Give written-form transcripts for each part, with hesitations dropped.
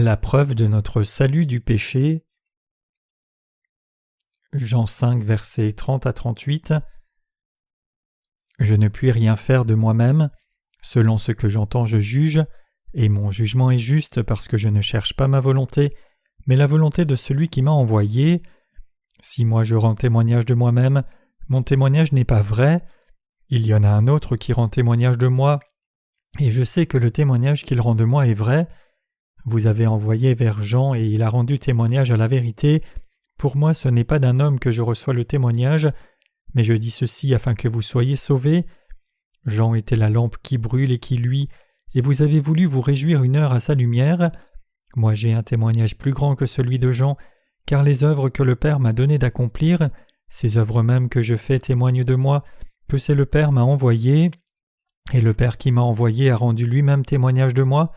La preuve de notre salut du péché. Jean 5, versets 30 à 38. Je ne puis rien faire de moi-même. Selon ce que j'entends, je juge, et mon jugement est juste parce que je ne cherche pas ma volonté, mais la volonté de celui qui m'a envoyé. Si moi je rends témoignage de moi-même, mon témoignage n'est pas vrai. Il y en a un autre qui rend témoignage de moi, et je sais que le témoignage qu'il rend de moi est vrai. Vous avez envoyé vers Jean et il a rendu témoignage à la vérité. Pour moi, ce n'est pas d'un homme que je reçois le témoignage, mais je dis ceci afin que vous soyez sauvés. Jean était la lampe qui brûle et qui luit, et vous avez voulu vous réjouir une heure à sa lumière. Moi j'ai un témoignage plus grand que celui de Jean, car les œuvres que le Père m'a donné d'accomplir, ces œuvres mêmes que je fais témoignent de moi, que c'est le Père m'a envoyé, et le Père qui m'a envoyé a rendu lui-même témoignage de moi.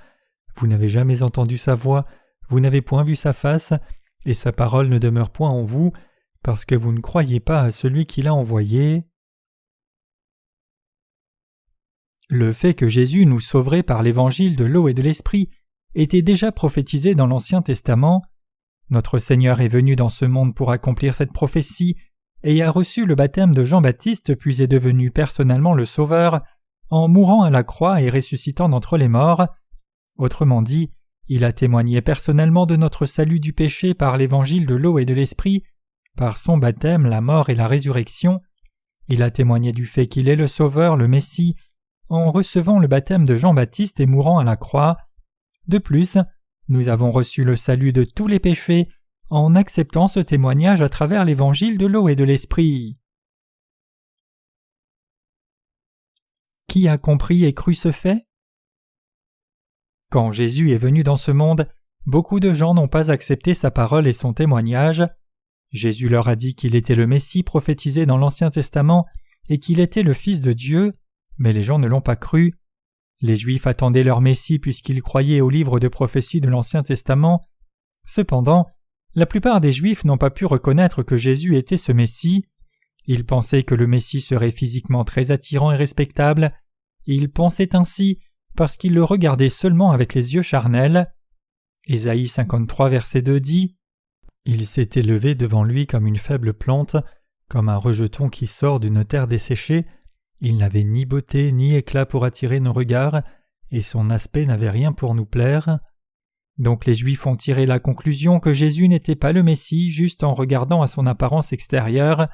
Vous n'avez jamais entendu sa voix, vous n'avez point vu sa face, et sa parole ne demeure point en vous, parce que vous ne croyez pas à celui qui l'a envoyé. Le fait que Jésus nous sauverait par l'évangile de l'eau et de l'esprit était déjà prophétisé dans l'Ancien Testament. Notre Seigneur est venu dans ce monde pour accomplir cette prophétie, et a reçu le baptême de Jean-Baptiste puis est devenu personnellement le Sauveur, en mourant à la croix et ressuscitant d'entre les morts. Autrement dit, il a témoigné personnellement de notre salut du péché par l'évangile de l'eau et de l'esprit, par son baptême, la mort et la résurrection. Il a témoigné du fait qu'il est le Sauveur, le Messie, en recevant le baptême de Jean-Baptiste et mourant à la croix. De plus, nous avons reçu le salut de tous les péchés en acceptant ce témoignage à travers l'évangile de l'eau et de l'esprit. Qui a compris et cru ce fait? Quand Jésus est venu dans ce monde, beaucoup de gens n'ont pas accepté sa parole et son témoignage. Jésus leur a dit qu'il était le Messie prophétisé dans l'Ancien Testament et qu'il était le Fils de Dieu, mais les gens ne l'ont pas cru. Les Juifs attendaient leur Messie puisqu'ils croyaient au livre de prophéties de l'Ancien Testament. Cependant, la plupart des Juifs n'ont pas pu reconnaître que Jésus était ce Messie. Ils pensaient que le Messie serait physiquement très attirant et respectable. Ils pensaient ainsi parce qu'ils le regardaient seulement avec les yeux charnels. Ésaïe 53, verset 2 dit « Il s'est élevé devant lui comme une faible plante, comme un rejeton qui sort d'une terre desséchée. Il n'avait ni beauté ni éclat pour attirer nos regards, et son aspect n'avait rien pour nous plaire. » Donc les Juifs ont tiré la conclusion que Jésus n'était pas le Messie juste en regardant à son apparence extérieure.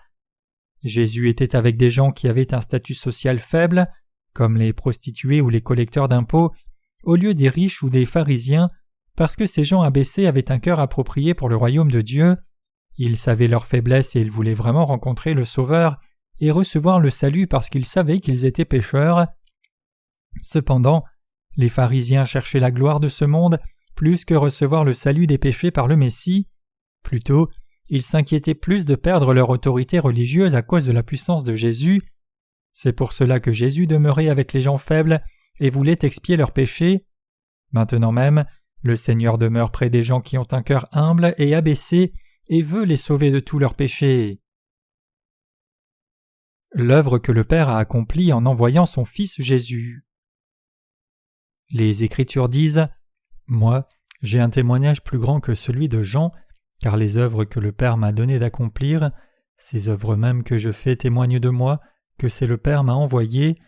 Jésus était avec des gens qui avaient un statut social faible, comme les prostituées ou les collecteurs d'impôts, au lieu des riches ou des pharisiens, parce que ces gens abaissés avaient un cœur approprié pour le royaume de Dieu. Ils savaient leur faiblesse et ils voulaient vraiment rencontrer le Sauveur et recevoir le salut parce qu'ils savaient qu'ils étaient pécheurs. Cependant, les pharisiens cherchaient la gloire de ce monde plus que recevoir le salut des péchés par le Messie. Plutôt, ils s'inquiétaient plus de perdre leur autorité religieuse à cause de la puissance de Jésus. C'est pour cela que Jésus demeurait avec les gens faibles et voulait expier leurs péchés. Maintenant même, le Seigneur demeure près des gens qui ont un cœur humble et abaissé et veut les sauver de tous leurs péchés. L'œuvre que le Père a accomplie en envoyant son Fils Jésus. Les Écritures disent « Moi, j'ai un témoignage plus grand que celui de Jean, car les œuvres que le Père m'a donné d'accomplir, ces œuvres mêmes que je fais témoignent de moi, que c'est le Père m'a envoyé,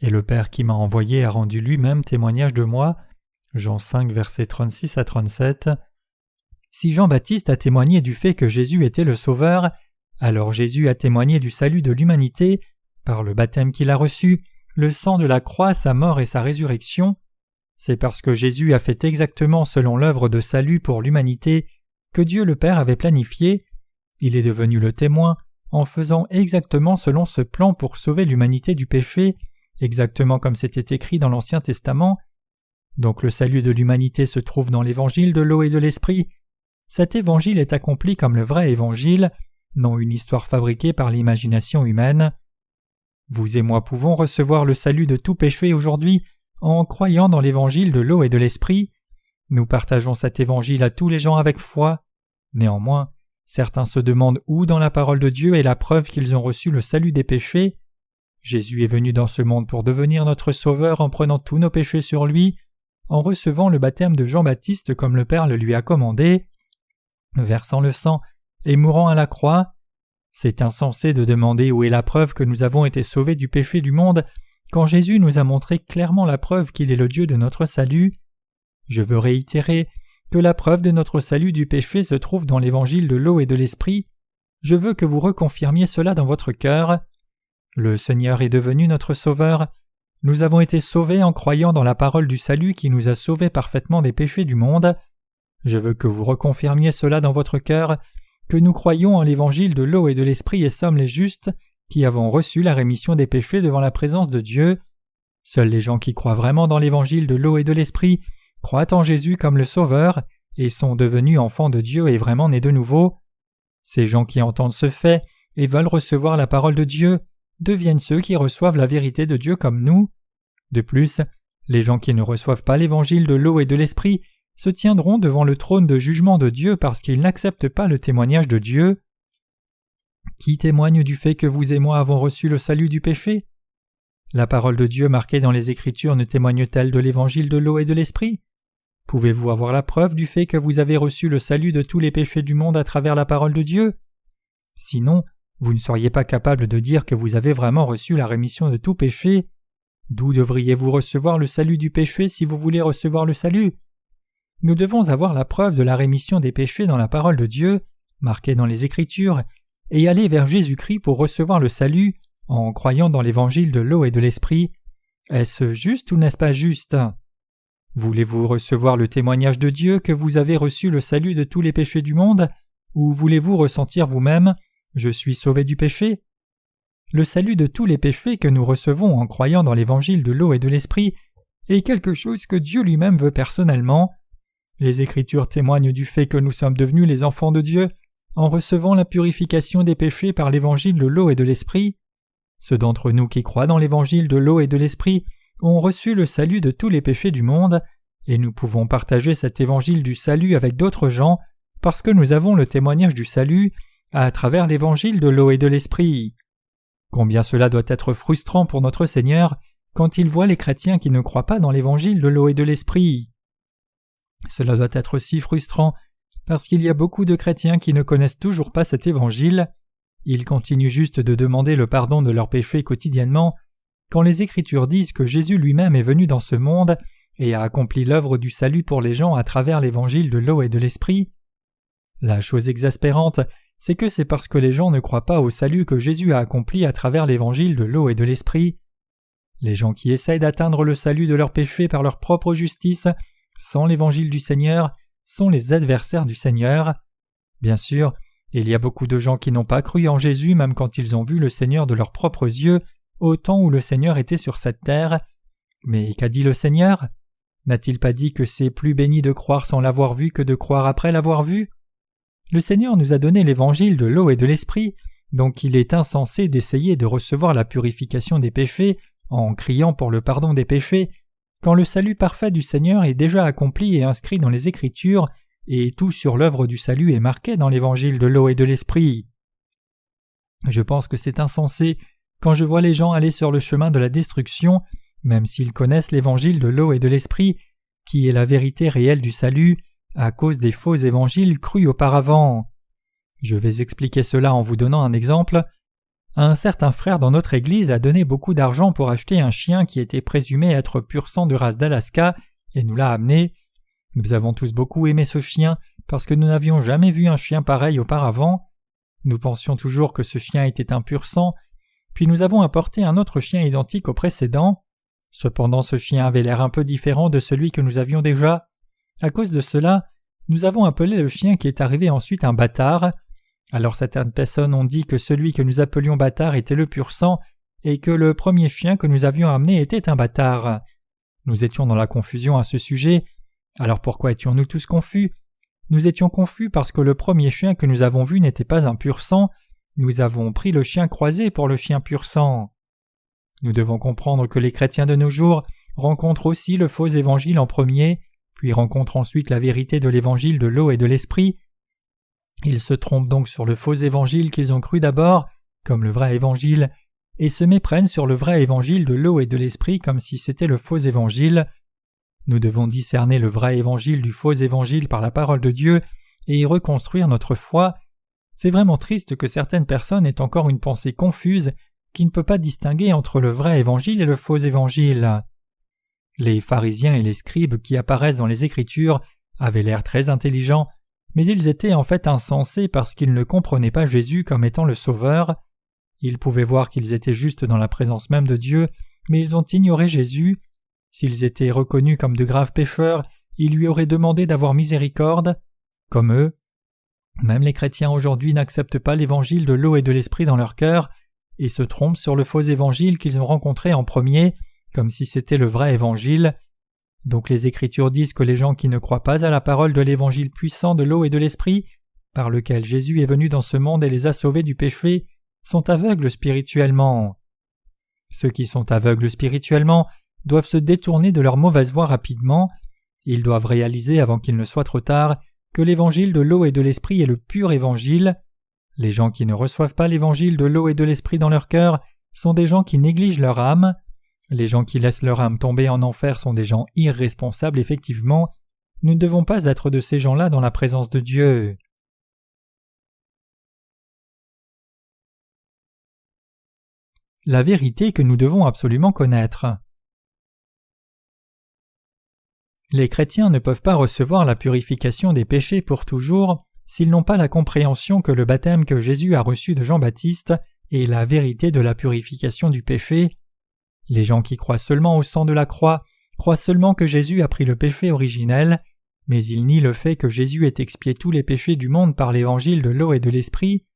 et le Père qui m'a envoyé a rendu lui-même témoignage de moi. » Jean 5, versets 36 à 37. Si Jean-Baptiste a témoigné du fait que Jésus était le Sauveur, alors Jésus a témoigné du salut de l'humanité par le baptême qu'il a reçu, le sang de la croix, sa mort et sa résurrection. C'est parce que Jésus a fait exactement selon l'œuvre de salut pour l'humanité que Dieu le Père avait planifié. Il est devenu le témoin en faisant exactement selon ce plan pour sauver l'humanité du péché, exactement comme c'était écrit dans l'Ancien Testament. Donc le salut de l'humanité se trouve dans l'évangile de l'eau et de l'esprit. Cet évangile est accompli comme le vrai évangile, non une histoire fabriquée par l'imagination humaine. Vous et moi pouvons recevoir le salut de tout péché aujourd'hui en croyant dans l'évangile de l'eau et de l'esprit. Nous partageons cet évangile à tous les gens avec foi. Néanmoins, certains se demandent où dans la parole de Dieu est la preuve qu'ils ont reçu le salut des péchés. Jésus est venu dans ce monde pour devenir notre Sauveur en prenant tous nos péchés sur lui. en recevant le baptême de Jean-Baptiste comme le Père le lui a commandé, versant le sang et mourant à la croix. C'est insensé de demander où est la preuve que nous avons été sauvés du péché du monde quand Jésus nous a montré clairement la preuve qu'il est le Dieu de notre salut. Je veux réitérer que la preuve de notre salut du péché se trouve dans l'évangile de l'eau et de l'esprit. Je veux que vous reconfirmiez cela dans votre cœur. Le Seigneur est devenu notre Sauveur. Nous avons été sauvés en croyant dans la parole du salut qui nous a sauvés parfaitement des péchés du monde. Je veux que vous reconfirmiez cela dans votre cœur, que nous croyons en l'évangile de l'eau et de l'esprit et sommes les justes qui avons reçu la rémission des péchés devant la présence de Dieu. Seuls les gens qui croient vraiment dans l'évangile de l'eau et de l'esprit croient en Jésus comme le Sauveur et sont devenus enfants de Dieu et vraiment nés de nouveau. Ces gens qui entendent ce fait et veulent recevoir la parole de Dieu deviennent ceux qui reçoivent la vérité de Dieu comme nous. De plus, les gens qui ne reçoivent pas l'évangile de l'eau et de l'esprit se tiendront devant le trône de jugement de Dieu parce qu'ils n'acceptent pas le témoignage de Dieu. Qui témoigne du fait que vous et moi avons reçu le salut du péché? La parole de Dieu marquée dans les Écritures ne témoigne-t-elle de l'évangile de l'eau et de l'esprit? Pouvez-vous avoir la preuve du fait que vous avez reçu le salut de tous les péchés du monde à travers la parole de Dieu? Sinon, vous ne seriez pas capable de dire que vous avez vraiment reçu la rémission de tout péché. D'où devriez-vous recevoir le salut du péché si vous voulez recevoir le salut? Nous devons avoir la preuve de la rémission des péchés dans la parole de Dieu, marquée dans les Écritures, et aller vers Jésus-Christ pour recevoir le salut en croyant dans l'évangile de l'eau et de l'esprit. Est-ce juste ou n'est-ce pas juste? Voulez-vous recevoir le témoignage de Dieu que vous avez reçu le salut de tous les péchés du monde, ou voulez-vous ressentir vous-même « Je suis sauvé du péché » Le salut de tous les péchés que nous recevons en croyant dans l'évangile de l'eau et de l'esprit est quelque chose que Dieu lui-même veut personnellement. Les Écritures témoignent du fait que nous sommes devenus les enfants de Dieu en recevant la purification des péchés par l'évangile de l'eau et de l'esprit. Ceux d'entre nous qui croient dans l'évangile de l'eau et de l'esprit ont reçu le salut de tous les péchés du monde, et nous pouvons partager cet évangile du salut avec d'autres gens parce que nous avons le témoignage du salut à travers l'évangile de l'eau et de l'esprit. Combien cela doit être frustrant pour notre Seigneur quand il voit les chrétiens qui ne croient pas dans l'évangile de l'eau et de l'esprit. Cela doit être si frustrant parce qu'il y a beaucoup de chrétiens qui ne connaissent toujours pas cet évangile. Ils continuent juste de demander le pardon de leurs péchés quotidiennement quand les Écritures disent que Jésus lui-même est venu dans ce monde et a accompli l'œuvre du salut pour les gens à travers l'évangile de l'eau et de l'esprit. La chose exaspérante, c'est que c'est parce que les gens ne croient pas au salut que Jésus a accompli à travers l'évangile de l'eau et de l'esprit. Les gens qui essayent d'atteindre le salut de leurs péchés par leur propre justice, sans l'évangile du Seigneur, sont les adversaires du Seigneur. Bien sûr, il y a beaucoup de gens qui n'ont pas cru en Jésus même quand ils ont vu le Seigneur de leurs propres yeux au temps où le Seigneur était sur cette terre. Mais qu'a dit le Seigneur? N'a-t-il pas dit que c'est plus béni de croire sans l'avoir vu que de croire après l'avoir vu? Le Seigneur nous a donné l'évangile de l'eau et de l'esprit, donc il est insensé d'essayer de recevoir la purification des péchés en criant pour le pardon des péchés, quand le salut parfait du Seigneur est déjà accompli et inscrit dans les Écritures, et tout sur l'œuvre du salut est marqué dans l'évangile de l'eau et de l'esprit. Je pense que c'est insensé quand je vois les gens aller sur le chemin de la destruction, même s'ils connaissent l'évangile de l'eau et de l'esprit, qui est la vérité réelle du salut, à cause des faux évangiles crus auparavant. Je vais expliquer cela en vous donnant un exemple. Un certain frère dans notre église a donné beaucoup d'argent pour acheter un chien qui était présumé être pur sang de race d'Alaska et nous l'a amené. Nous avons tous beaucoup aimé ce chien parce que nous n'avions jamais vu un chien pareil auparavant. Nous pensions toujours que ce chien était un pur sang, puis nous avons apporté un autre chien identique au précédent. Cependant, ce chien avait l'air un peu différent de celui que nous avions déjà. À cause de cela, nous avons appelé le chien qui est arrivé ensuite un bâtard. Alors certaines personnes ont dit que celui que nous appelions bâtard était le pur sang et que le premier chien que nous avions amené était un bâtard. Nous étions dans la confusion à ce sujet. Alors pourquoi étions-nous tous confus? Nous étions confus parce que le premier chien que nous avons vu n'était pas un pur sang. Nous avons pris le chien croisé pour le chien pur sang. Nous devons comprendre que les chrétiens de nos jours rencontrent aussi le faux évangile en premier, puis rencontrent ensuite la vérité de l'évangile de l'eau et de l'esprit. Ils se trompent donc sur le faux évangile qu'ils ont cru d'abord, comme le vrai évangile, et se méprennent sur le vrai évangile de l'eau et de l'esprit comme si c'était le faux évangile. Nous devons discerner le vrai évangile du faux évangile par la parole de Dieu et y reconstruire notre foi. C'est vraiment triste que certaines personnes aient encore une pensée confuse qui ne peut pas distinguer entre le vrai évangile et le faux évangile. Les pharisiens et les scribes qui apparaissent dans les Écritures avaient l'air très intelligents, mais ils étaient en fait insensés parce qu'ils ne comprenaient pas Jésus comme étant le Sauveur. Ils pouvaient voir qu'ils étaient justes dans la présence même de Dieu, mais ils ont ignoré Jésus. S'ils étaient reconnus comme de graves pécheurs, ils lui auraient demandé d'avoir miséricorde. Comme eux, même les chrétiens aujourd'hui n'acceptent pas l'évangile de l'eau et de l'esprit dans leur cœur et se trompent sur le faux évangile qu'ils ont rencontré en premier, comme si c'était le vrai évangile. Donc les Écritures disent que les gens qui ne croient pas à la parole de l'évangile puissant de l'eau et de l'esprit, par lequel Jésus est venu dans ce monde et les a sauvés du péché, sont aveugles spirituellement. Ceux qui sont aveugles spirituellement doivent se détourner de leur mauvaise voie rapidement. Ils doivent réaliser avant qu'il ne soit trop tard que l'évangile de l'eau et de l'esprit est le pur évangile. Les gens qui ne reçoivent pas l'évangile de l'eau et de l'esprit dans leur cœur sont des gens qui négligent leur âme. Les gens qui laissent leur âme tomber en enfer sont des gens irresponsables effectivement. Nous ne devons pas être de ces gens-là dans la présence de Dieu. La vérité que nous devons absolument connaître. Les chrétiens ne peuvent pas recevoir la purification des péchés pour toujours s'ils n'ont pas la compréhension que le baptême que Jésus a reçu de Jean-Baptiste est la vérité de la purification du péché. Les gens qui croient seulement au sang de la croix croient seulement que Jésus a pris le péché originel, mais ils nient le fait que Jésus ait expié tous les péchés du monde par l'évangile de l'eau et de l'esprit.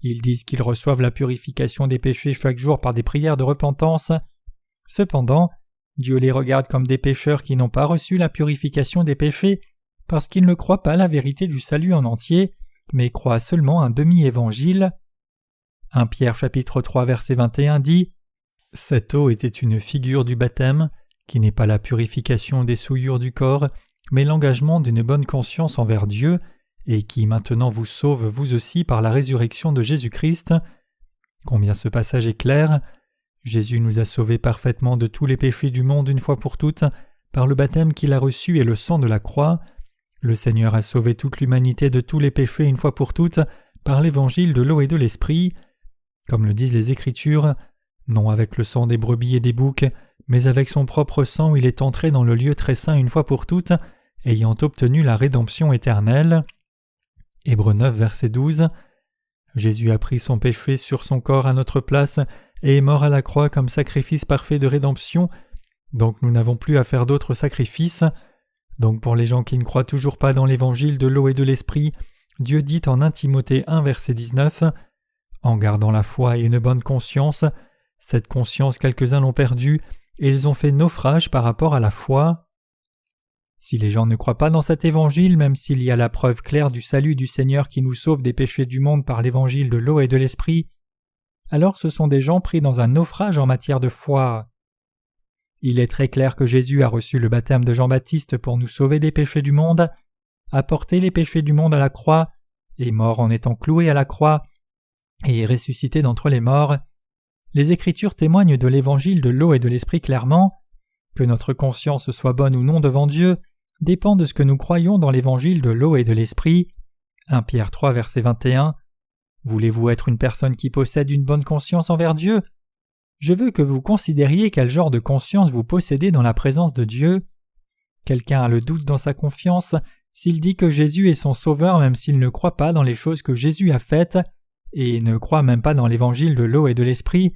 Ils disent qu'ils reçoivent la purification des péchés chaque jour par des prières de repentance. Cependant, Dieu les regarde comme des pécheurs qui n'ont pas reçu la purification des péchés parce qu'ils ne croient pas la vérité du salut en entier, mais croient seulement un demi-évangile. 1 Pierre chapitre 3 verset 21 dit « Cette eau était une figure du baptême, qui n'est pas la purification des souillures du corps, mais l'engagement d'une bonne conscience envers Dieu, et qui maintenant vous sauve vous aussi par la résurrection de Jésus-Christ. » Combien ce passage est clair! Jésus nous a sauvés parfaitement de tous les péchés du monde une fois pour toutes, par le baptême qu'il a reçu et le sang de la croix. Le Seigneur a sauvé toute l'humanité de tous les péchés une fois pour toutes, par l'évangile de l'eau et de l'esprit. Comme le disent les Écritures, non avec le sang des brebis et des boucs, mais avec son propre sang il est entré dans le lieu très saint une fois pour toutes, ayant obtenu la rédemption éternelle. Hébreux 9 verset 12. Jésus a pris son péché sur son corps à notre place et est mort à la croix comme sacrifice parfait de rédemption, donc nous n'avons plus à faire d'autres sacrifices. Donc pour les gens qui ne croient toujours pas dans l'évangile de l'eau et de l'esprit, Dieu dit en 1 Timothée 1 verset 19 « En gardant la foi et une bonne conscience, cette conscience quelques-uns l'ont perdue et ils ont fait naufrage par rapport à la foi. » Si les gens ne croient pas dans cet évangile, même s'il y a la preuve claire du salut du Seigneur qui nous sauve des péchés du monde par l'évangile de l'eau et de l'esprit, alors ce sont des gens pris dans un naufrage en matière de foi. Il est très clair que Jésus a reçu le baptême de Jean-Baptiste pour nous sauver des péchés du monde, a porté les péchés du monde à la croix, est mort en étant cloué à la croix, et est ressuscité d'entre les morts. Les Écritures témoignent de l'évangile de l'eau et de l'esprit clairement. Que notre conscience soit bonne ou non devant Dieu dépend de ce que nous croyons dans l'évangile de l'eau et de l'esprit. 1 Pierre 3 verset 21. Voulez-vous être une personne qui possède une bonne conscience envers Dieu? Je veux que vous considériez quel genre de conscience vous possédez dans la présence de Dieu. Quelqu'un a le doute dans sa confiance s'il dit que Jésus est son sauveur même s'il ne croit pas dans les choses que Jésus a faites et ne croit même pas dans l'évangile de l'eau et de l'esprit.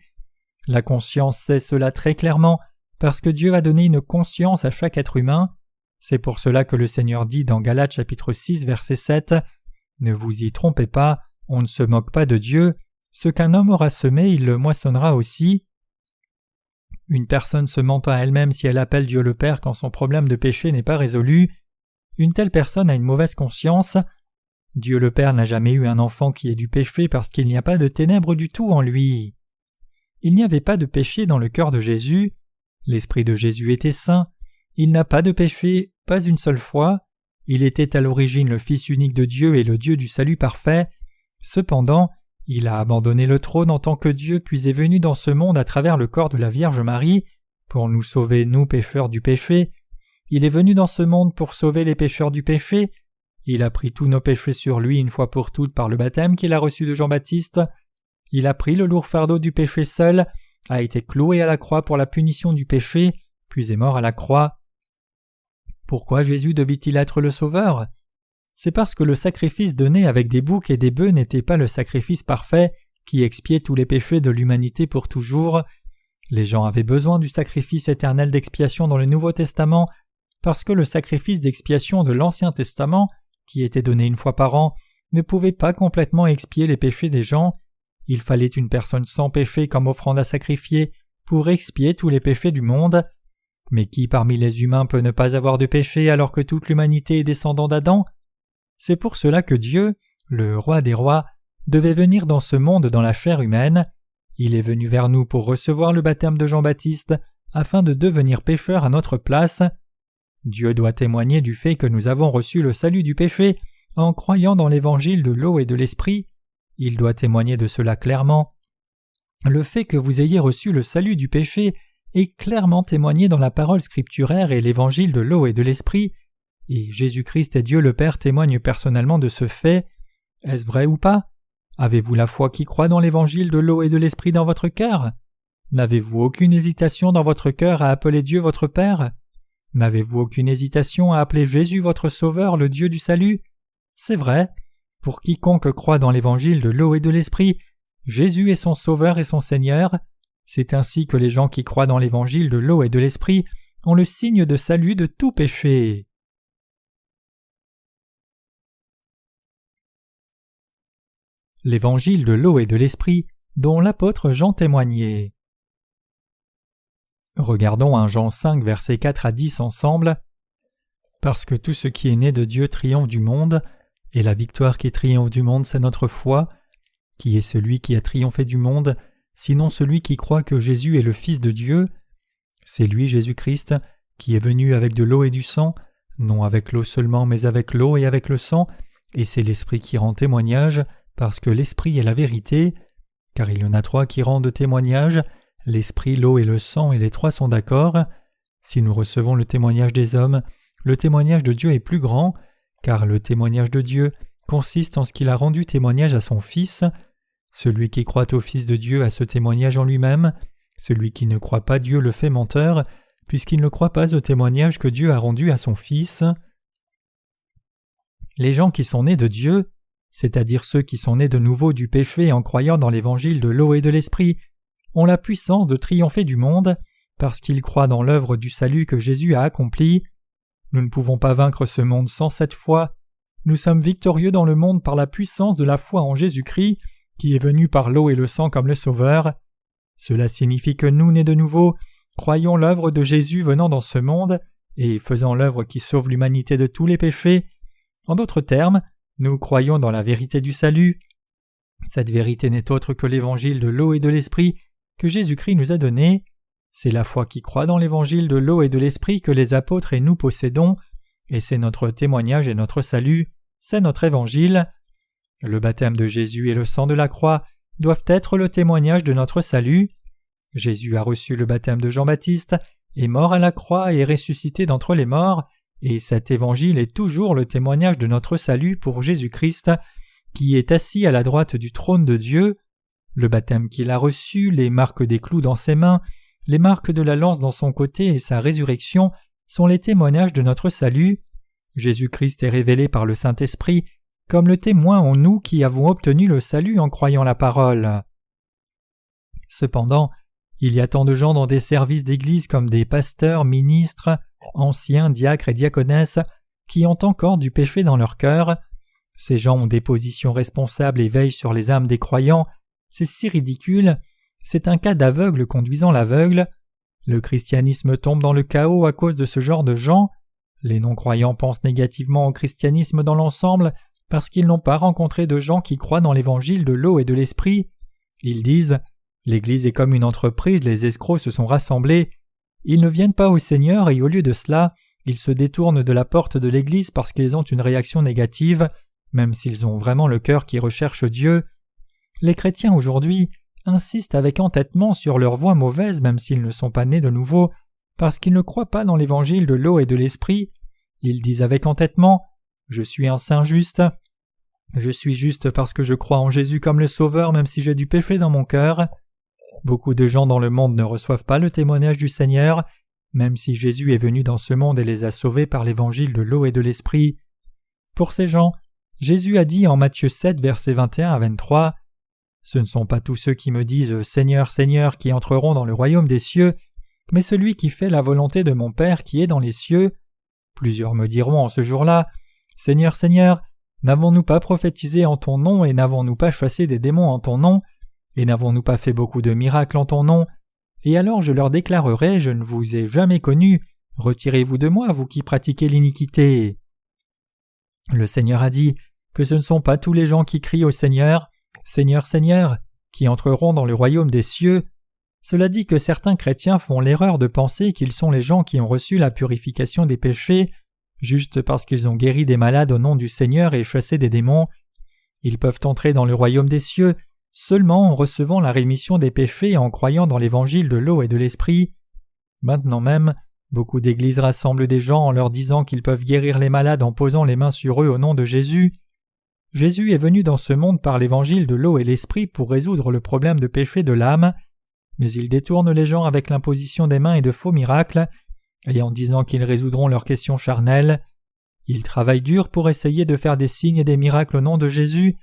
La conscience sait cela très clairement parce que Dieu a donné une conscience à chaque être humain. C'est pour cela que le Seigneur dit dans Galates chapitre 6 verset 7 « Ne vous y trompez pas, on ne se moque pas de Dieu, ce qu'un homme aura semé, il le moissonnera aussi. » Une personne se ment à elle-même si elle appelle Dieu le Père quand son problème de péché n'est pas résolu. Une telle personne a une mauvaise conscience. Dieu le Père n'a jamais eu un enfant qui ait du péché parce qu'il n'y a pas de ténèbres du tout en lui. Il n'y avait pas de péché dans le cœur de Jésus. L'Esprit de Jésus était saint. Il n'a pas de péché, pas une seule fois. Il était à l'origine le Fils unique de Dieu et le Dieu du salut parfait. Cependant, il a abandonné le trône en tant que Dieu puis est venu dans ce monde à travers le corps de la Vierge Marie pour nous sauver, nous pécheurs, du péché. il est venu dans ce monde pour sauver les pécheurs du péché. Il a pris tous nos péchés sur lui une fois pour toutes par le baptême qu'il a reçu de Jean-Baptiste. Il a pris le lourd fardeau du péché seul, a été cloué à la croix pour la punition du péché, puis est mort à la croix. Pourquoi Jésus devait-il être le sauveur ? C'est parce que le sacrifice donné avec des boucs et des bœufs n'était pas le sacrifice parfait qui expiait tous les péchés de l'humanité pour toujours. Les gens avaient besoin du sacrifice éternel d'expiation dans le Nouveau Testament parce que le sacrifice d'expiation de l'Ancien Testament, qui était donné une fois par an, ne pouvait pas complètement expier les péchés des gens. Il fallait une personne sans péché comme offrande à sacrifier pour expier tous les péchés du monde. Mais qui parmi les humains peut ne pas avoir de péché alors que toute l'humanité est descendant d'Adam ? C'est pour cela que Dieu, le roi des rois, devait venir dans ce monde dans la chair humaine. Il est venu vers nous pour recevoir le baptême de Jean-Baptiste afin de devenir pécheur à notre place. Dieu doit témoigner du fait que nous avons reçu le salut du péché en croyant dans l'évangile de l'eau et de l'esprit. Il doit témoigner de cela clairement. Le fait que vous ayez reçu le salut du péché est clairement témoigné dans la parole scripturaire et l'évangile de l'eau et de l'esprit, et Jésus-Christ et Dieu le Père témoignent personnellement de ce fait. Est-ce vrai ou pas ? Avez-vous la foi qui croit dans l'évangile de l'eau et de l'esprit dans votre cœur ? N'avez-vous aucune hésitation dans votre cœur à appeler Dieu votre Père ? N'avez-vous aucune hésitation à appeler Jésus votre Sauveur, le Dieu du salut ? C'est vrai. Pour quiconque croit dans l'évangile de l'eau et de l'esprit, Jésus est son Sauveur et son Seigneur. C'est ainsi que les gens qui croient dans l'évangile de l'eau et de l'esprit ont le signe de salut de tout péché. L'évangile de l'eau et de l'esprit dont l'apôtre Jean témoignait. Regardons 1 Jean 5, versets 4 à 10 ensemble. « Parce que tout ce qui est né de Dieu triomphe du monde, et la victoire qui triomphe du monde, c'est notre foi. Qui est celui qui a triomphé du monde, sinon celui qui croit que Jésus est le Fils de Dieu ? C'est lui, Jésus-Christ, qui est venu avec de l'eau et du sang, non avec l'eau seulement, mais avec l'eau et avec le sang, et c'est l'Esprit qui rend témoignage, parce que l'Esprit est la vérité. Car il y en a 3 qui rendent témoignage, l'Esprit, l'eau et le sang, et les 3 sont d'accord. Si nous recevons le témoignage des hommes, le témoignage de Dieu est plus grand, car le témoignage de Dieu consiste en ce qu'il a rendu témoignage à son Fils. Celui qui croit au Fils de Dieu a ce témoignage en lui-même. Celui qui ne croit pas Dieu le fait menteur, puisqu'il ne croit pas au témoignage que Dieu a rendu à son Fils. Les gens qui sont nés de Dieu, c'est-à-dire ceux qui sont nés de nouveau du péché en croyant dans l'évangile de l'eau et de l'esprit, ont la puissance de triompher du monde parce qu'ils croient dans l'œuvre du salut que Jésus a accomplie. Nous ne pouvons pas vaincre ce monde sans cette foi. Nous sommes victorieux dans le monde par la puissance de la foi en Jésus-Christ, qui est venu par l'eau et le sang comme le Sauveur. Cela signifie que nous, nés de nouveau, croyons l'œuvre de Jésus venant dans ce monde et faisant l'œuvre qui sauve l'humanité de tous les péchés. En d'autres termes, nous croyons dans la vérité du salut. Cette vérité n'est autre que l'évangile de l'eau et de l'esprit que Jésus-Christ nous a donné. C'est la foi qui croit dans l'évangile de l'eau et de l'esprit que les apôtres et nous possédons, et c'est notre témoignage et notre salut, c'est notre évangile. Le baptême de Jésus et le sang de la croix doivent être le témoignage de notre salut. Jésus a reçu le baptême de Jean-Baptiste, est mort à la croix et est ressuscité d'entre les morts, et cet évangile est toujours le témoignage de notre salut pour Jésus-Christ, qui est assis à la droite du trône de Dieu. Le baptême qu'il a reçu, les marques des clous dans ses mains, les marques de la lance dans son côté et sa résurrection sont les témoignages de notre salut. Jésus-Christ est révélé par le Saint-Esprit comme le témoin en nous qui avons obtenu le salut en croyant la parole. Cependant, il y a tant de gens dans des services d'église comme des pasteurs, ministres, anciens, diacres et diaconesses qui ont encore du péché dans leur cœur. Ces gens ont des positions responsables et veillent sur les âmes des croyants. C'est si ridicule. C'est un cas d'aveugle conduisant l'aveugle. Le christianisme tombe dans le chaos à cause de ce genre de gens. Les non-croyants pensent négativement au christianisme dans l'ensemble parce qu'ils n'ont pas rencontré de gens qui croient dans l'évangile de l'eau et de l'esprit. Ils disent « L'Église est comme une entreprise, les escrocs se sont rassemblés ». Ils ne viennent pas au Seigneur et au lieu de cela, ils se détournent de la porte de l'Église parce qu'ils ont une réaction négative, même s'ils ont vraiment le cœur qui recherche Dieu. Les chrétiens aujourd'hui insistent avec entêtement sur leur voie mauvaise même s'ils ne sont pas nés de nouveau, parce qu'ils ne croient pas dans l'évangile de l'eau et de l'esprit. Ils disent avec entêtement « Je suis un saint juste ». Je suis juste parce que je crois en Jésus comme le Sauveur même si j'ai du péché dans mon cœur. Beaucoup de gens dans le monde ne reçoivent pas le témoignage du Seigneur, même si Jésus est venu dans ce monde et les a sauvés par l'évangile de l'eau et de l'esprit. Pour ces gens, Jésus a dit en Matthieu 7, versets 21 à 23, « Ce ne sont pas tous ceux qui me disent « Seigneur, Seigneur » qui entreront dans le royaume des cieux, mais celui qui fait la volonté de mon Père qui est dans les cieux. Plusieurs me diront en ce jour-là, « Seigneur, Seigneur, n'avons-nous pas prophétisé en ton nom et n'avons-nous pas chassé des démons en ton nom et n'avons-nous pas fait beaucoup de miracles en ton nom ? Et alors je leur déclarerai, je ne vous ai jamais connu, retirez-vous de moi, vous qui pratiquez l'iniquité. » Le Seigneur a dit que ce ne sont pas tous les gens qui crient au Seigneur, « Seigneur, Seigneur », qui entreront dans le royaume des cieux. Cela dit que certains chrétiens font l'erreur de penser qu'ils sont les gens qui ont reçu la purification des péchés, juste parce qu'ils ont guéri des malades au nom du Seigneur et chassé des démons. Ils peuvent entrer dans le royaume des cieux seulement en recevant la rémission des péchés et en croyant dans l'évangile de l'eau et de l'esprit. Maintenant même, beaucoup d'églises rassemblent des gens en leur disant qu'ils peuvent guérir les malades en posant les mains sur eux au nom de Jésus. Jésus est venu dans ce monde par l'évangile de l'eau et l'esprit pour résoudre le problème de péché de l'âme, mais il détourne les gens avec l'imposition des mains et de faux miracles, et en disant qu'ils résoudront leurs questions charnelles. Ils travaillent dur pour essayer de faire des signes et des miracles au nom de Jésus,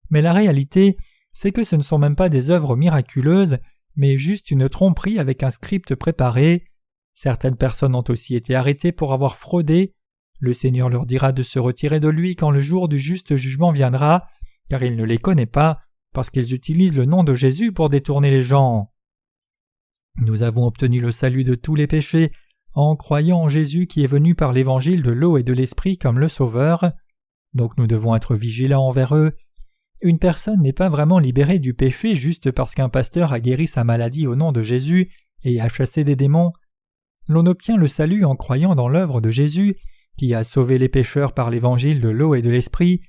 mais la réalité, c'est que ce ne sont même pas des œuvres miraculeuses, mais juste une tromperie avec un script préparé. Certaines personnes ont aussi été arrêtées pour avoir fraudé. Le Seigneur leur dira de se retirer de lui quand le jour du juste jugement viendra, car il ne les connaît pas, parce qu'ils utilisent le nom de Jésus pour détourner les gens. Nous avons obtenu le salut de tous les péchés en croyant en Jésus qui est venu par l'évangile de l'eau et de l'esprit comme le Sauveur. Donc nous devons être vigilants envers eux. Une personne n'est pas vraiment libérée du péché juste parce qu'un pasteur a guéri sa maladie au nom de Jésus et a chassé des démons. L'on obtient le salut en croyant dans l'œuvre de Jésus qui a sauvé les pécheurs par l'évangile de l'eau et de l'esprit.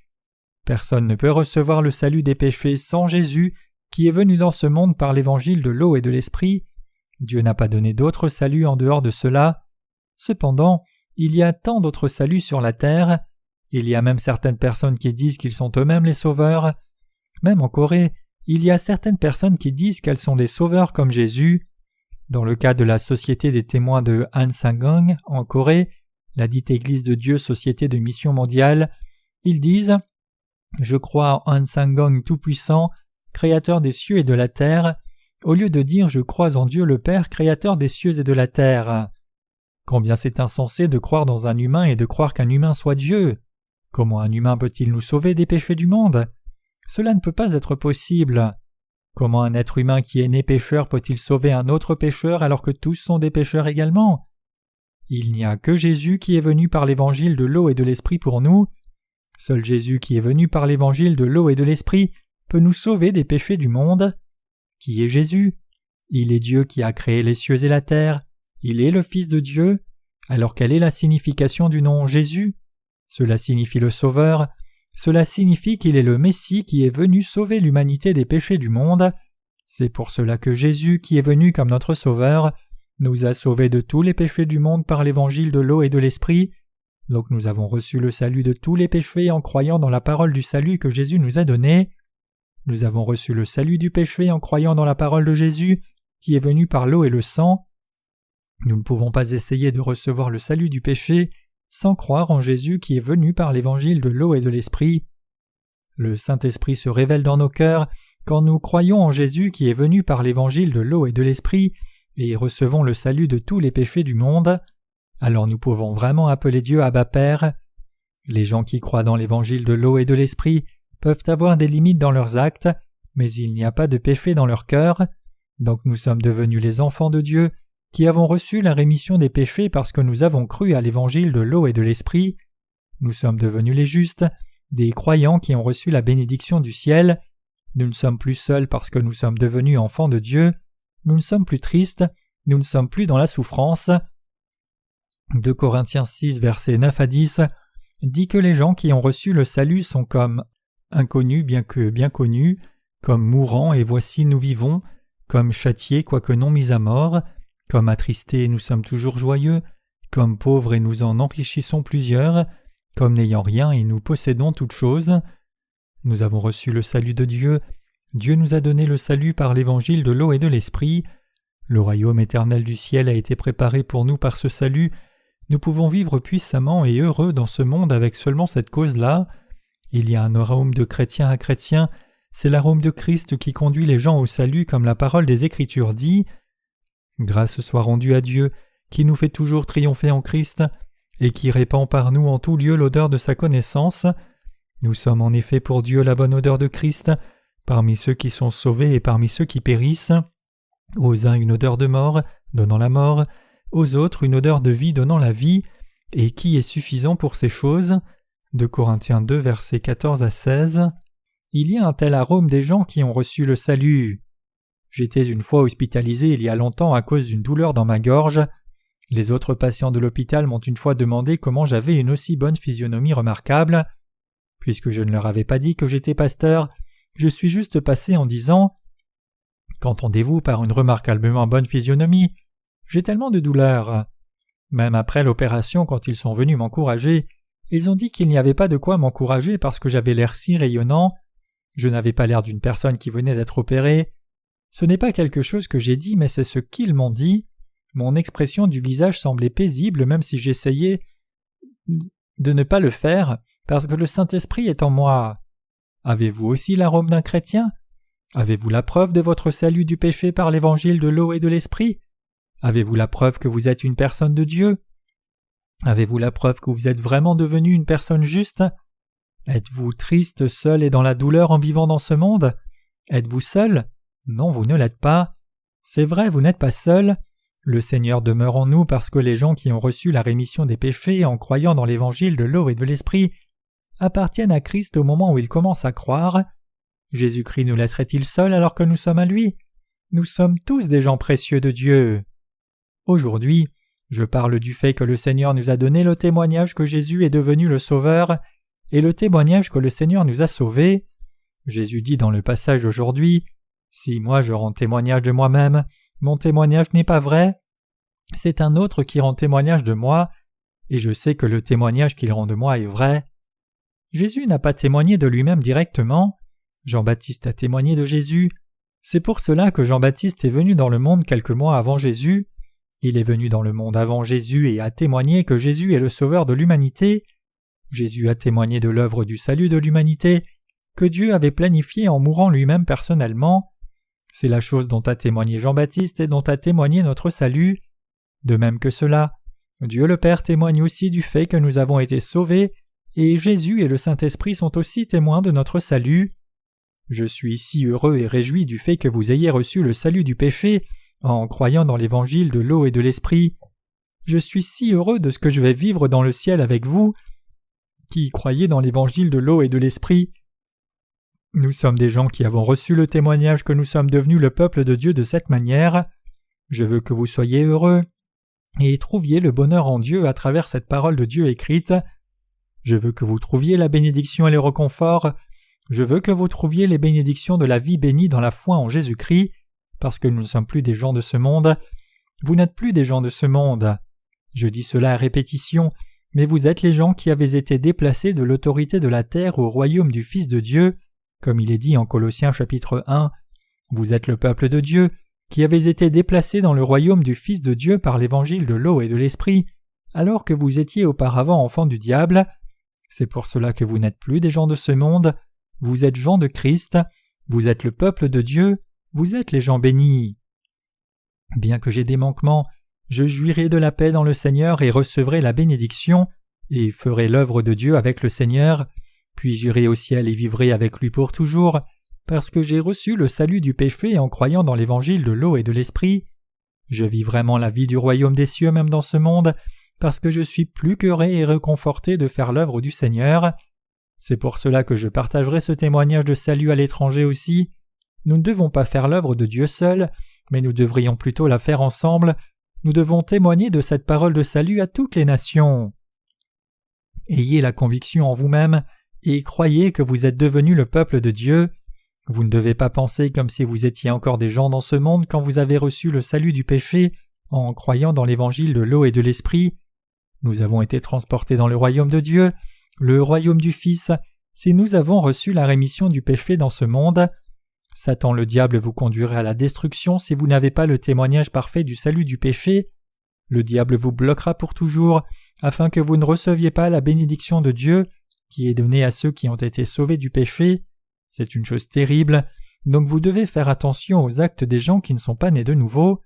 Personne ne peut recevoir le salut des péchés sans Jésus qui est venu dans ce monde par l'évangile de l'eau et de l'esprit. Dieu n'a pas donné d'autre salut en dehors de cela. Cependant, il y a tant d'autres saluts sur la terre. Il y a même certaines personnes qui disent qu'ils sont eux-mêmes les sauveurs. Même en Corée, il y a certaines personnes qui disent qu'elles sont des sauveurs comme Jésus. Dans le cas de la Société des témoins de Hansangong en Corée, la dite Église de Dieu Société de Mission Mondiale, ils disent « Je crois en Hansangong Tout-Puissant, Créateur des cieux et de la terre », au lieu de dire « Je crois en Dieu le Père, Créateur des cieux et de la terre ». Combien c'est insensé de croire dans un humain et de croire qu'un humain soit Dieu. Comment un humain peut-il nous sauver des péchés du monde? Cela ne peut pas être possible. Comment un être humain qui est né pécheur peut-il sauver un autre pécheur alors que tous sont des pécheurs également? Il n'y a que Jésus qui est venu par l'évangile de l'eau et de l'esprit pour nous. Seul Jésus qui est venu par l'évangile de l'eau et de l'esprit peut nous sauver des péchés du monde. Qui est Jésus? Il est Dieu qui a créé les cieux et la terre. Il est le Fils de Dieu. Alors quelle est la signification du nom Jésus? Cela signifie le Sauveur. Cela signifie qu'il est le Messie qui est venu sauver l'humanité des péchés du monde. C'est pour cela que Jésus, qui est venu comme notre Sauveur, nous a sauvés de tous les péchés du monde par l'évangile de l'eau et de l'esprit. Donc nous avons reçu le salut de tous les péchés en croyant dans la parole du salut que Jésus nous a donnée. Nous avons reçu le salut du péché en croyant dans la parole de Jésus, qui est venu par l'eau et le sang. Nous ne pouvons pas essayer de recevoir le salut du péché sans croire en Jésus qui est venu par l'évangile de l'eau et de l'esprit. Le Saint-Esprit se révèle dans nos cœurs quand nous croyons en Jésus qui est venu par l'évangile de l'eau et de l'esprit et recevons le salut de tous les péchés du monde. Alors nous pouvons vraiment appeler Dieu Abba Père. Les gens qui croient dans l'évangile de l'eau et de l'esprit peuvent avoir des limites dans leurs actes, mais il n'y a pas de péché dans leur cœur. Donc nous sommes devenus les enfants de Dieu, qui avons reçu la rémission des péchés parce que nous avons cru à l'évangile de l'eau et de l'esprit. Nous sommes devenus les justes, des croyants qui ont reçu la bénédiction du ciel. Nous ne sommes plus seuls parce que nous sommes devenus enfants de Dieu. Nous ne sommes plus tristes, nous ne sommes plus dans la souffrance. 2 Corinthiens 6, versets 9 à 10 dit que les gens qui ont reçu le salut sont comme inconnus bien que bien connus, comme mourants et voici nous vivons, comme châtiés quoique non mis à mort, Comme attristés, nous sommes toujours joyeux, comme pauvres et nous en enrichissons plusieurs, comme n'ayant rien et nous possédons toutes choses. Nous avons reçu le salut de Dieu. Dieu nous a donné le salut par l'évangile de l'eau et de l'esprit. Le royaume éternel du ciel a été préparé pour nous par ce salut. Nous pouvons vivre puissamment et heureux dans ce monde avec seulement cette cause-là. Il y a un arôme de chrétien à chrétien, c'est l'arôme de Christ qui conduit les gens au salut comme la parole des Écritures dit. Grâce soit rendue à Dieu, qui nous fait toujours triompher en Christ, et qui répand par nous en tout lieu l'odeur de sa connaissance. Nous sommes en effet pour Dieu la bonne odeur de Christ, parmi ceux qui sont sauvés et parmi ceux qui périssent. Aux uns une odeur de mort, donnant la mort, aux autres une odeur de vie donnant la vie, et qui est suffisant pour ces choses. 2 Corinthiens 2, versets 14 à 16. Il y a un tel arôme des gens qui ont reçu le salut. J'étais une fois hospitalisé il y a longtemps à cause d'une douleur dans ma gorge. Les autres patients de l'hôpital m'ont une fois demandé comment j'avais une aussi bonne physionomie remarquable. Puisque je ne leur avais pas dit que j'étais pasteur, je suis juste passé en disant « Qu'entendez-vous par une remarquablement bonne physionomie ? J'ai tellement de douleur. » Même après l'opération, quand ils sont venus m'encourager, ils ont dit qu'il n'y avait pas de quoi m'encourager parce que j'avais l'air si rayonnant. Je n'avais pas l'air d'une personne qui venait d'être opérée. Ce n'est pas quelque chose que j'ai dit, mais c'est ce qu'ils m'ont dit. Mon expression du visage semblait paisible même si j'essayais de ne pas le faire, parce que le Saint-Esprit est en moi. Avez-vous aussi l'arôme d'un chrétien? Avez-vous la preuve de votre salut du péché par l'évangile de l'eau et de l'esprit? Avez-vous la preuve que vous êtes une personne de Dieu? Avez-vous la preuve que vous êtes vraiment devenu une personne juste? Êtes-vous triste, seul et dans la douleur en vivant dans ce monde? Êtes-vous seul? Non, vous ne l'êtes pas. C'est vrai, vous n'êtes pas seul. Le Seigneur demeure en nous parce que les gens qui ont reçu la rémission des péchés en croyant dans l'évangile de l'eau et de l'esprit appartiennent à Christ au moment où ils commencent à croire. Jésus-Christ nous laisserait-il seuls alors que nous sommes à lui? Nous sommes tous des gens précieux de Dieu. Aujourd'hui, je parle du fait que le Seigneur nous a donné le témoignage que Jésus est devenu le Sauveur et le témoignage que le Seigneur nous a sauvés. Jésus dit dans le passage d'aujourd'hui « Si moi je rends témoignage de moi-même, mon témoignage n'est pas vrai. C'est un autre qui rend témoignage de moi, et je sais que le témoignage qu'il rend de moi est vrai. » Jésus n'a pas témoigné de lui-même directement. Jean-Baptiste a témoigné de Jésus. C'est pour cela que Jean-Baptiste est venu dans le monde quelques mois avant Jésus. Il est venu dans le monde avant Jésus et a témoigné que Jésus est le Sauveur de l'humanité. Jésus a témoigné de l'œuvre du salut de l'humanité que Dieu avait planifiée en mourant lui-même personnellement. C'est la chose dont a témoigné Jean-Baptiste et dont a témoigné notre salut. De même que cela, Dieu le Père témoigne aussi du fait que nous avons été sauvés, et Jésus et le Saint-Esprit sont aussi témoins de notre salut. Je suis si heureux et réjoui du fait que vous ayez reçu le salut du péché en croyant dans l'évangile de l'eau et de l'esprit. Je suis si heureux de ce que je vais vivre dans le ciel avec vous, qui croyez dans l'évangile de l'eau et de l'esprit. Nous sommes des gens qui avons reçu le témoignage que nous sommes devenus le peuple de Dieu de cette manière. Je veux que vous soyez heureux et trouviez le bonheur en Dieu à travers cette parole de Dieu écrite. Je veux que vous trouviez la bénédiction et le réconfort. Je veux que vous trouviez les bénédictions de la vie bénie dans la foi en Jésus-Christ, parce que nous ne sommes plus des gens de ce monde. Vous n'êtes plus des gens de ce monde. Je dis cela à répétition, mais vous êtes les gens qui avez été déplacés de l'autorité de la terre au royaume du Fils de Dieu, comme il est dit en Colossiens chapitre 1. Vous êtes le peuple de Dieu, qui avez été déplacés dans le royaume du Fils de Dieu par l'évangile de l'eau et de l'esprit, alors que vous étiez auparavant enfants du diable. C'est pour cela que vous n'êtes plus des gens de ce monde, vous êtes gens de Christ, vous êtes le peuple de Dieu, vous êtes les gens bénis. Bien que j'ai des manquements, je jouirai de la paix dans le Seigneur et recevrai la bénédiction, et ferai l'œuvre de Dieu avec le Seigneur, puis j'irai au ciel et vivrai avec lui pour toujours, parce que j'ai reçu le salut du péché en croyant dans l'évangile de l'eau et de l'esprit. Je vis vraiment la vie du royaume des cieux même dans ce monde, parce que je suis plus qu'heureux et réconforté de faire l'œuvre du Seigneur. C'est pour cela que je partagerai ce témoignage de salut à l'étranger aussi. Nous ne devons pas faire l'œuvre de Dieu seul, mais nous devrions plutôt la faire ensemble. Nous devons témoigner de cette parole de salut à toutes les nations. Ayez la conviction en vous-même et croyez que vous êtes devenus le peuple de Dieu. Vous ne devez pas penser comme si vous étiez encore des gens dans ce monde quand vous avez reçu le salut du péché en croyant dans l'évangile de l'eau et de l'esprit. Nous avons été transportés dans le royaume de Dieu, le royaume du Fils, si nous avons reçu la rémission du péché dans ce monde. Satan le diable vous conduirait à la destruction si vous n'avez pas le témoignage parfait du salut du péché. Le diable vous bloquera pour toujours, afin que vous ne receviez pas la bénédiction de Dieu, qui est donnée à ceux qui ont été sauvés du péché. C'est une chose terrible, donc vous devez faire attention aux actes des gens qui ne sont pas nés de nouveau.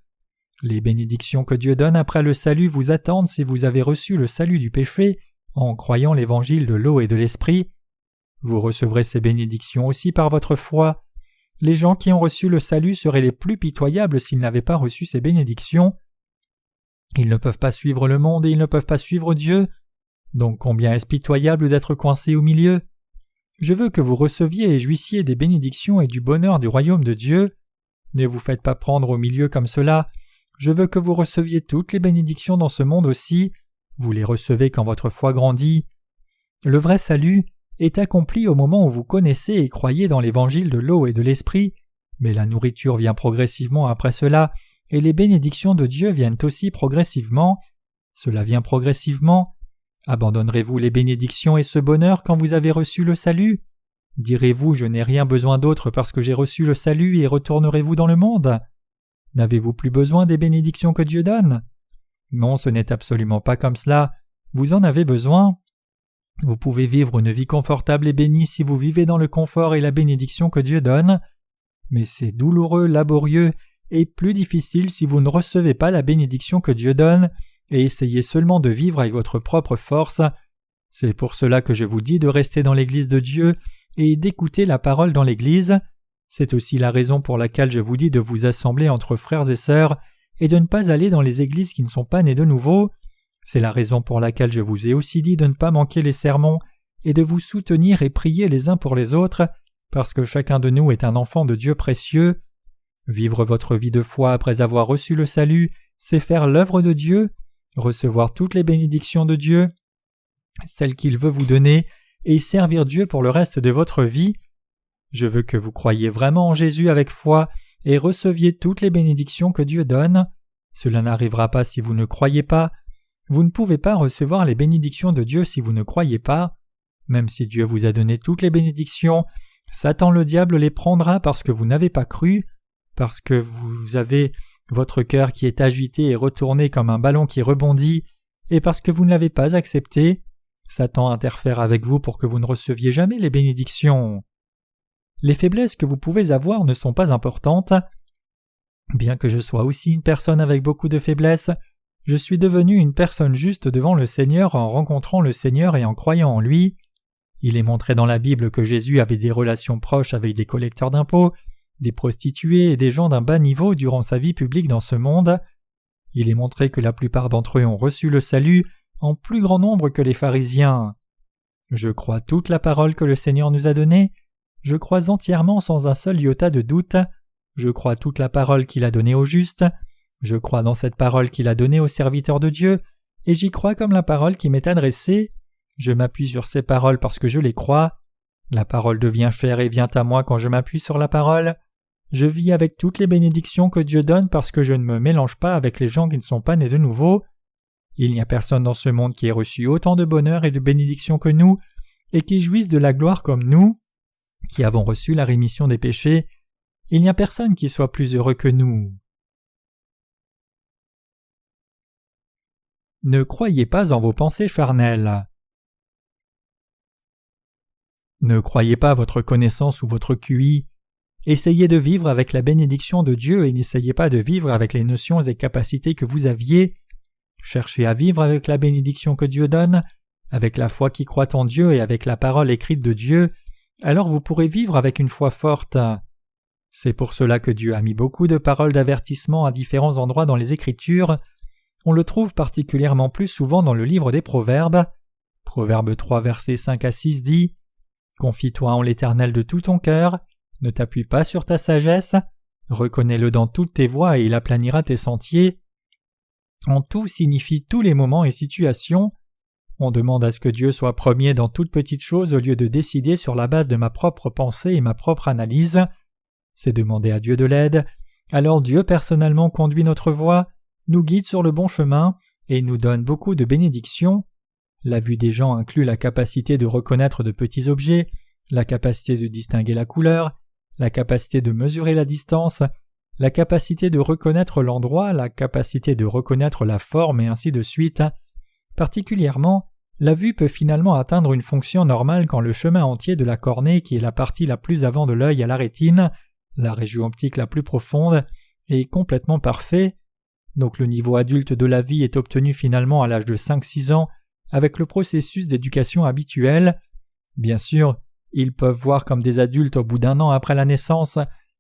Les bénédictions que Dieu donne après le salut vous attendent si vous avez reçu le salut du péché en croyant l'évangile de l'eau et de l'esprit. Vous recevrez ces bénédictions aussi par votre foi. Les gens qui ont reçu le salut seraient les plus pitoyables s'ils n'avaient pas reçu ces bénédictions. Ils ne peuvent pas suivre le monde et ils ne peuvent pas suivre Dieu. Donc combien est-ce pitoyable d'être coincé au milieu? Je veux que vous receviez et jouissiez des bénédictions et du bonheur du royaume de Dieu. Ne vous faites pas prendre au milieu comme cela. Je veux que vous receviez toutes les bénédictions dans ce monde aussi. Vous les recevez quand votre foi grandit. Le vrai salut est accompli au moment où vous connaissez et croyez dans l'évangile de l'eau et de l'esprit, mais la nourriture vient progressivement après cela, et les bénédictions de Dieu viennent aussi progressivement. Cela vient progressivement. Abandonnerez-vous les bénédictions et ce bonheur quand vous avez reçu le salut? Direz-vous « Je n'ai rien besoin d'autre parce que j'ai reçu le salut » et retournerez-vous dans le monde? N'avez-vous plus besoin des bénédictions que Dieu donne? Non, ce n'est absolument pas comme cela. Vous en avez besoin. Vous pouvez vivre une vie confortable et bénie si vous vivez dans le confort et la bénédiction que Dieu donne. Mais c'est douloureux, laborieux et plus difficile si vous ne recevez pas la bénédiction que Dieu donne et essayez seulement de vivre avec votre propre force. C'est pour cela que je vous dis de rester dans l'Église de Dieu et d'écouter la parole dans l'Église. C'est aussi la raison pour laquelle je vous dis de vous assembler entre frères et sœurs et de ne pas aller dans les églises qui ne sont pas nées de nouveau. C'est la raison pour laquelle je vous ai aussi dit de ne pas manquer les sermons et de vous soutenir et prier les uns pour les autres, parce que chacun de nous est un enfant de Dieu précieux. Vivre votre vie de foi après avoir reçu le salut, c'est faire l'œuvre de Dieu, recevoir toutes les bénédictions de Dieu, celles qu'il veut vous donner, et servir Dieu pour le reste de votre vie. Je veux que vous croyiez vraiment en Jésus avec foi et receviez toutes les bénédictions que Dieu donne. Cela n'arrivera pas si vous ne croyez pas. Vous ne pouvez pas recevoir les bénédictions de Dieu si vous ne croyez pas. Même si Dieu vous a donné toutes les bénédictions, Satan le diable les prendra parce que vous n'avez pas cru, parce que vous avez votre cœur qui est agité et retourné comme un ballon qui rebondit, et parce que vous ne l'avez pas accepté. Satan interfère avec vous pour que vous ne receviez jamais les bénédictions. Les faiblesses que vous pouvez avoir ne sont pas importantes. Bien que je sois aussi une personne avec beaucoup de faiblesses, je suis devenu une personne juste devant le Seigneur en rencontrant le Seigneur et en croyant en lui. Il est montré dans la Bible que Jésus avait des relations proches avec des collecteurs d'impôts, des prostituées et des gens d'un bas niveau durant sa vie publique dans ce monde. Il est montré que la plupart d'entre eux ont reçu le salut en plus grand nombre que les pharisiens. Je crois toute la parole que le Seigneur nous a donnée. Je crois entièrement sans un seul iota de doute. Je crois toute la parole qu'il a donnée aux justes. Je crois dans cette parole qu'il a donnée aux serviteurs de Dieu, et j'y crois comme la parole qui m'est adressée. Je m'appuie sur ces paroles parce que je les crois. La parole devient chair et vient à moi quand je m'appuie sur la parole. Je vis avec toutes les bénédictions que Dieu donne parce que je ne me mélange pas avec les gens qui ne sont pas nés de nouveau. Il n'y a personne dans ce monde qui ait reçu autant de bonheur et de bénédictions que nous, et qui jouisse de la gloire comme nous, qui avons reçu la rémission des péchés. Il n'y a personne qui soit plus heureux que nous. Ne croyez pas en vos pensées charnelles. Ne croyez pas votre connaissance ou votre QI. Essayez de vivre avec la bénédiction de Dieu et n'essayez pas de vivre avec les notions et capacités que vous aviez. Cherchez à vivre avec la bénédiction que Dieu donne, avec la foi qui croit en Dieu et avec la parole écrite de Dieu, alors vous pourrez vivre avec une foi forte. C'est pour cela que Dieu a mis beaucoup de paroles d'avertissement à différents endroits dans les Écritures. On le trouve particulièrement plus souvent dans le livre des Proverbes. Proverbe 3, versets 5 à 6 dit « Confie-toi en l'Éternel de tout ton cœur, ne t'appuie pas sur ta sagesse, reconnais-le dans toutes tes voies et il aplanira tes sentiers. » En tout signifie tous les moments et situations. On demande à ce que Dieu soit premier dans toute petite chose au lieu de décider sur la base de ma propre pensée et ma propre analyse. C'est demander à Dieu de l'aide. Alors Dieu personnellement conduit notre voie. nous guide sur le bon chemin et nous donne beaucoup de bénédictions. La vue des gens inclut la capacité de reconnaître de petits objets, la capacité de distinguer la couleur, la capacité de mesurer la distance, la capacité de reconnaître l'endroit, la capacité de reconnaître la forme et ainsi de suite. Particulièrement, la vue peut finalement atteindre une fonction normale quand le chemin entier de la cornée, qui est la partie la plus avant de l'œil à la rétine, la région optique la plus profonde, est complètement parfait. Donc le niveau adulte de la vie est obtenu finalement à l'âge de 5-6 ans avec le processus d'éducation habituel. Bien sûr, ils peuvent voir comme des adultes au bout d'1 an après la naissance,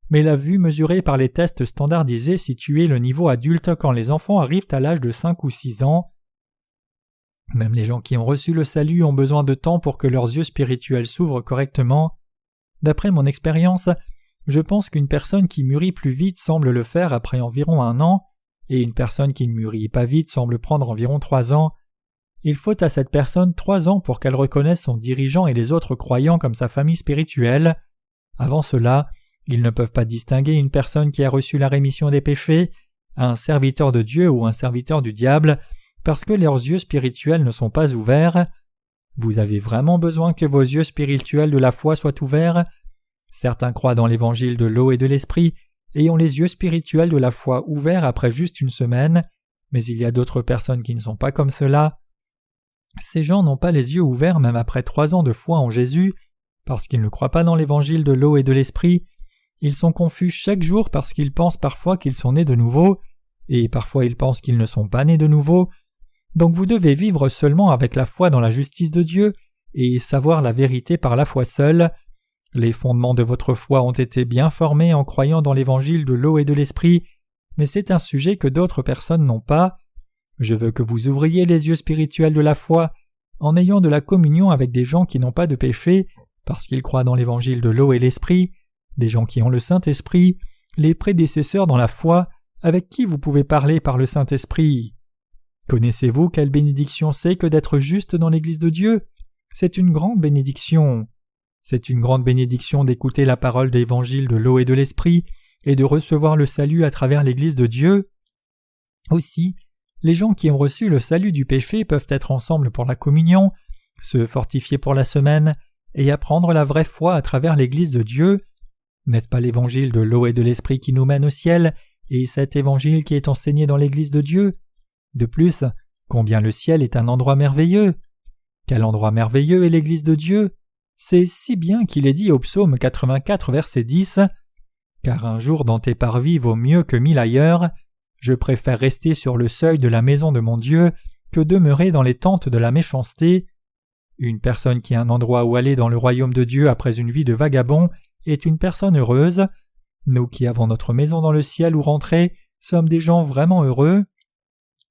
mais la vue mesurée par les tests standardisés situe le niveau adulte quand les enfants arrivent à l'âge de 5 ou 6 ans. Même les gens qui ont reçu le salut ont besoin de temps pour que leurs yeux spirituels s'ouvrent correctement. D'après mon expérience, je pense qu'une personne qui mûrit plus vite semble le faire après environ 1 an, et une personne qui ne mûrit pas vite semble prendre environ 3 ans. Il faut à cette personne 3 ans pour qu'elle reconnaisse son dirigeant et les autres croyants comme sa famille spirituelle. Avant cela, ils ne peuvent pas distinguer une personne qui a reçu la rémission des péchés, un serviteur de Dieu ou un serviteur du diable, parce que leurs yeux spirituels ne sont pas ouverts. Vous avez vraiment besoin que vos yeux spirituels de la foi soient ouverts. Certains croient dans l'évangile de l'eau et de l'esprit et ont les yeux spirituels de la foi ouverts après juste 1 semaine, mais il y a d'autres personnes qui ne sont pas comme cela. Ces gens n'ont pas les yeux ouverts même après 3 ans de foi en Jésus, parce qu'ils ne croient pas dans l'évangile de l'eau et de l'esprit. Ils sont confus chaque jour parce qu'ils pensent parfois qu'ils sont nés de nouveau, et parfois ils pensent qu'ils ne sont pas nés de nouveau. Donc vous devez vivre seulement avec la foi dans la justice de Dieu et savoir la vérité par la foi seule. Les fondements de votre foi ont été bien formés en croyant dans l'évangile de l'eau et de l'esprit, mais c'est un sujet que d'autres personnes n'ont pas. Je veux que vous ouvriez les yeux spirituels de la foi en ayant de la communion avec des gens qui n'ont pas de péché, parce qu'ils croient dans l'évangile de l'eau et l'esprit, des gens qui ont le Saint-Esprit, les prédécesseurs dans la foi, avec qui vous pouvez parler par le Saint-Esprit. Connaissez-vous quelle bénédiction c'est que d'être juste dans l'Église de Dieu? C'est une grande bénédiction. C'est une grande bénédiction d'écouter la parole de l'évangile de l'eau et de l'esprit et de recevoir le salut à travers l'Église de Dieu. Aussi, les gens qui ont reçu le salut du péché peuvent être ensemble pour la communion, se fortifier pour la semaine et apprendre la vraie foi à travers l'Église de Dieu. N'est-ce pas l'évangile de l'eau et de l'esprit qui nous mène au ciel et cet évangile qui est enseigné dans l'Église de Dieu? De plus, combien le ciel est un endroit merveilleux! Quel endroit merveilleux est l'Église de Dieu! C'est si bien qu'il est dit au psaume 84, verset 10 « Car un jour dans tes parvis vaut mieux que 1000 ailleurs. Je préfère rester sur le seuil de la maison de mon Dieu que demeurer dans les tentes de la méchanceté. » Une personne qui a un endroit où aller dans le royaume de Dieu après une vie de vagabond est une personne heureuse. Nous qui avons notre maison dans le ciel où rentrer sommes des gens vraiment heureux.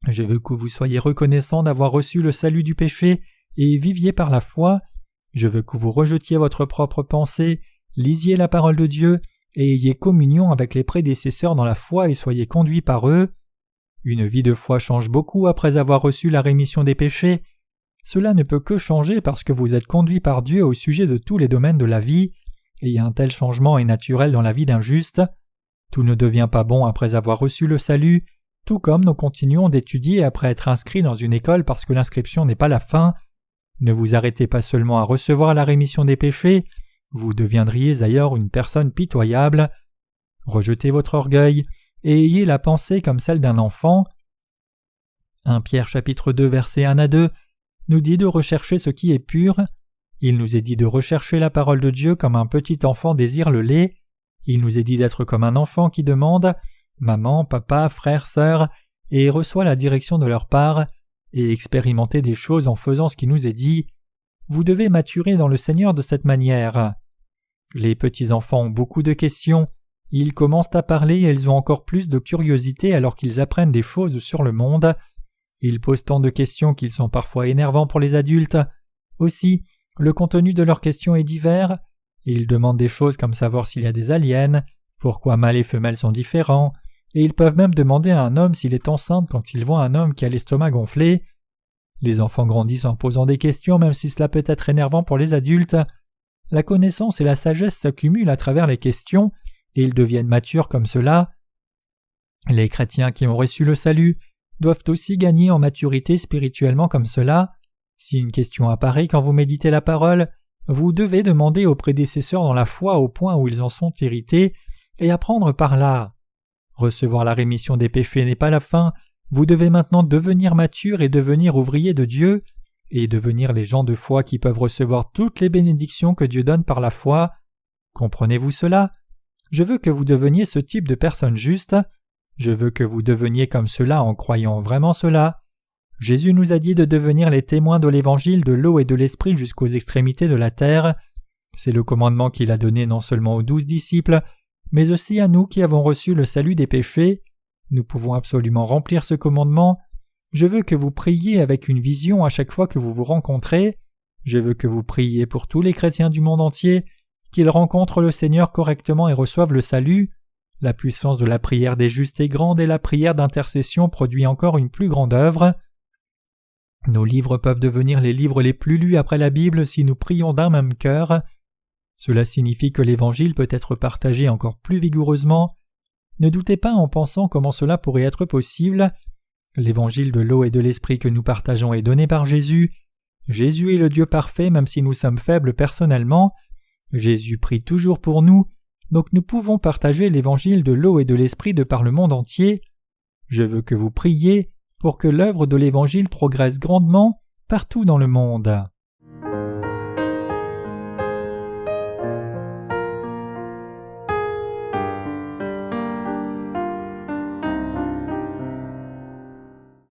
Je veux que vous soyez reconnaissants d'avoir reçu le salut du péché et viviez par la foi. Je veux que vous rejetiez votre propre pensée, lisiez la parole de Dieu et ayez communion avec les prédécesseurs dans la foi et soyez conduits par eux. Une vie de foi change beaucoup après avoir reçu la rémission des péchés. Cela ne peut que changer parce que vous êtes conduits par Dieu au sujet de tous les domaines de la vie, et un tel changement est naturel dans la vie d'un juste. Tout ne devient pas bon après avoir reçu le salut, tout comme nous continuons d'étudier après être inscrits dans une école parce que l'inscription n'est pas la fin. Ne vous arrêtez pas seulement à recevoir la rémission des péchés, vous deviendriez ailleurs une personne pitoyable. Rejetez votre orgueil et ayez la pensée comme celle d'un enfant. 1 Pierre chapitre 2 versets 1 à 2 nous dit de rechercher ce qui est pur. Il nous est dit de rechercher la parole de Dieu comme un petit enfant désire le lait. Il nous est dit d'être comme un enfant qui demande « Maman, papa, frère, sœur » et reçoit la direction de leur part, et expérimenter des choses en faisant ce qui nous est dit. Vous devez maturer dans le Seigneur de cette manière. Les petits-enfants ont beaucoup de questions. Ils commencent à parler et ils ont encore plus de curiosité alors qu'ils apprennent des choses sur le monde. Ils posent tant de questions qu'ils sont parfois énervants pour les adultes. Aussi, le contenu de leurs questions est divers. Ils demandent des choses comme savoir s'il y a des aliens, pourquoi mâles et femelles sont différents, et ils peuvent même demander à un homme s'il est enceinte quand ils voient un homme qui a l'estomac gonflé. Les enfants grandissent en posant des questions même si cela peut être énervant pour les adultes. La connaissance et la sagesse s'accumulent à travers les questions et ils deviennent matures comme cela. Les chrétiens qui ont reçu le salut doivent aussi gagner en maturité spirituellement comme cela. Si une question apparaît quand vous méditez la parole, vous devez demander aux prédécesseurs dans la foi au point où ils en sont irrités et apprendre par là. Recevoir la rémission des péchés n'est pas la fin, vous devez maintenant devenir mature et devenir ouvrier de Dieu, et devenir les gens de foi qui peuvent recevoir toutes les bénédictions que Dieu donne par la foi. Comprenez-vous cela? Je veux que vous deveniez ce type de personne juste. Je veux que vous deveniez comme cela en croyant vraiment cela. Jésus nous a dit de devenir les témoins de l'évangile de l'eau et de l'esprit jusqu'aux extrémités de la terre. C'est le commandement qu'il a donné non seulement aux 12 disciples, mais aussi à nous qui avons reçu le salut des péchés. Nous pouvons absolument remplir ce commandement. Je veux que vous priez avec une vision à chaque fois que vous vous rencontrez. Je veux que vous priez pour tous les chrétiens du monde entier, qu'ils rencontrent le Seigneur correctement et reçoivent le salut. La puissance de la prière des justes est grande et la prière d'intercession produit encore une plus grande œuvre. Nos livres peuvent devenir les livres les plus lus après la Bible si nous prions d'un même cœur. Cela signifie que l'Évangile peut être partagé encore plus vigoureusement. Ne doutez pas en pensant comment cela pourrait être possible. L'Évangile de l'eau et de l'Esprit que nous partageons est donné par Jésus. Jésus est le Dieu parfait même si nous sommes faibles personnellement. Jésus prie toujours pour nous, donc nous pouvons partager l'Évangile de l'eau et de l'Esprit de par le monde entier. Je veux que vous priez pour que l'œuvre de l'Évangile progresse grandement partout dans le monde.